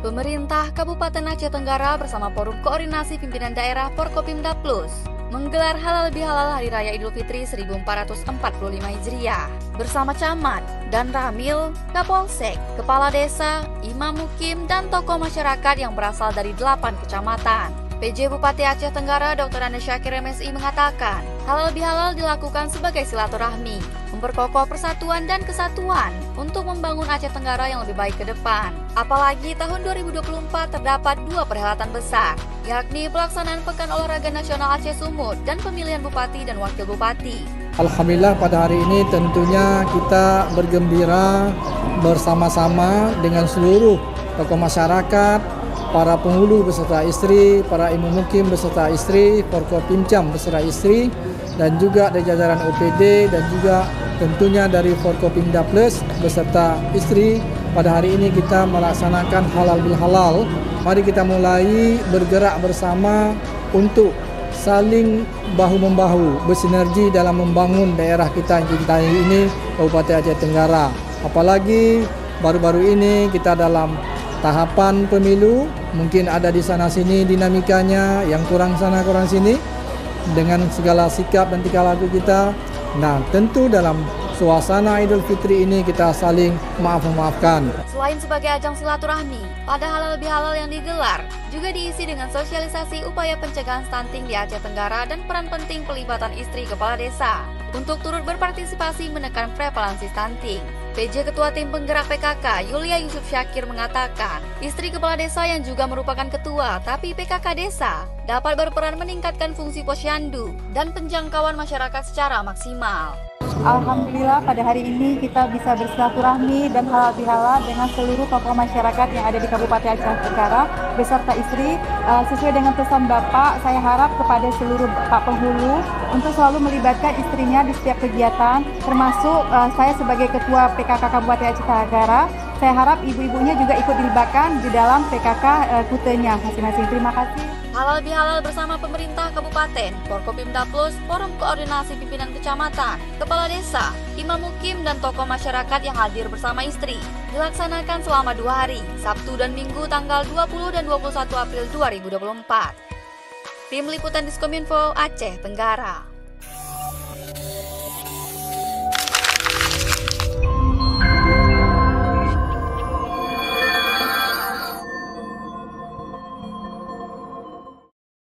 Pemerintah Kabupaten Aceh Tenggara bersama Forum Koordinasi Pimpinan Daerah Forkopimda Plus menggelar Halal Bihalal Hari Raya Idul Fitri 1445 Hijriah bersama camat dan ramil, kapolsek, kepala desa, imam mukim, dan tokoh masyarakat yang berasal dari 8 kecamatan. PJ Bupati Aceh Tenggara Dr. Andes Syakir MSI mengatakan, halal bihalal dilakukan sebagai silaturahmi, memperkokoh persatuan dan kesatuan untuk membangun Aceh Tenggara yang lebih baik ke depan. Apalagi tahun 2024 terdapat 2 perhelatan besar, yakni pelaksanaan Pekan Olahraga Nasional Aceh Sumut dan pemilihan Bupati dan Wakil Bupati. Alhamdulillah pada hari ini tentunya kita bergembira bersama-sama dengan seluruh tokoh masyarakat, para penghulu beserta istri, para imam mukim beserta istri, Forkopimcam beserta istri, dan juga dari jajaran OPD dan juga tentunya dari Forkopimda Plus beserta istri. Pada hari ini kita melaksanakan halal bihalal. Mari kita mulai bergerak bersama untuk saling bahu-membahu, bersinergi dalam membangun daerah kita yang kita ini, Kabupaten Aceh Tenggara. Apalagi baru-baru ini kita dalam tahapan pemilu, mungkin ada di sana-sini dinamikanya, yang kurang sana kurang sini, dengan segala sikap dan tingkah laku kita. Nah, tentu dalam suasana Idul Fitri ini kita saling maaf-memaafkan. Selain sebagai ajang silaturahmi, pada halal bihalal yang digelar juga diisi dengan sosialisasi upaya pencegahan stunting di Aceh Tenggara dan peran penting pelibatan istri kepala desa untuk turut berpartisipasi menekan prevalensi stunting. PJ Ketua Tim Penggerak PKK Yulia Yusuf Syakir mengatakan, istri kepala desa yang juga merupakan ketua tapi PKK desa dapat berperan meningkatkan fungsi posyandu dan penjangkauan masyarakat secara maksimal. Alhamdulillah pada hari ini kita bisa bersilaturahmi dan halal bihalal dengan seluruh tokoh masyarakat yang ada di Kabupaten Aceh Tenggara beserta istri. Sesuai dengan pesan Bapak, saya harap kepada seluruh Pak Penghulu untuk selalu melibatkan istrinya di setiap kegiatan, termasuk saya sebagai Ketua PKK Kabupaten Aceh Tenggara. Saya harap ibu-ibunya juga ikut dilibatkan di dalam PKK kutenya masing-masing. Terima kasih. Halal bihalal bersama pemerintah kabupaten, Forkopimda Plus, Forum Koordinasi Pimpinan Kecamatan, Kepala Desa, Imam Mukim, dan tokoh masyarakat yang hadir bersama istri dilaksanakan selama 2 hari, Sabtu dan Minggu tanggal 20 dan 21 April 2024. Tim Liputan Diskominfo Aceh Tenggara.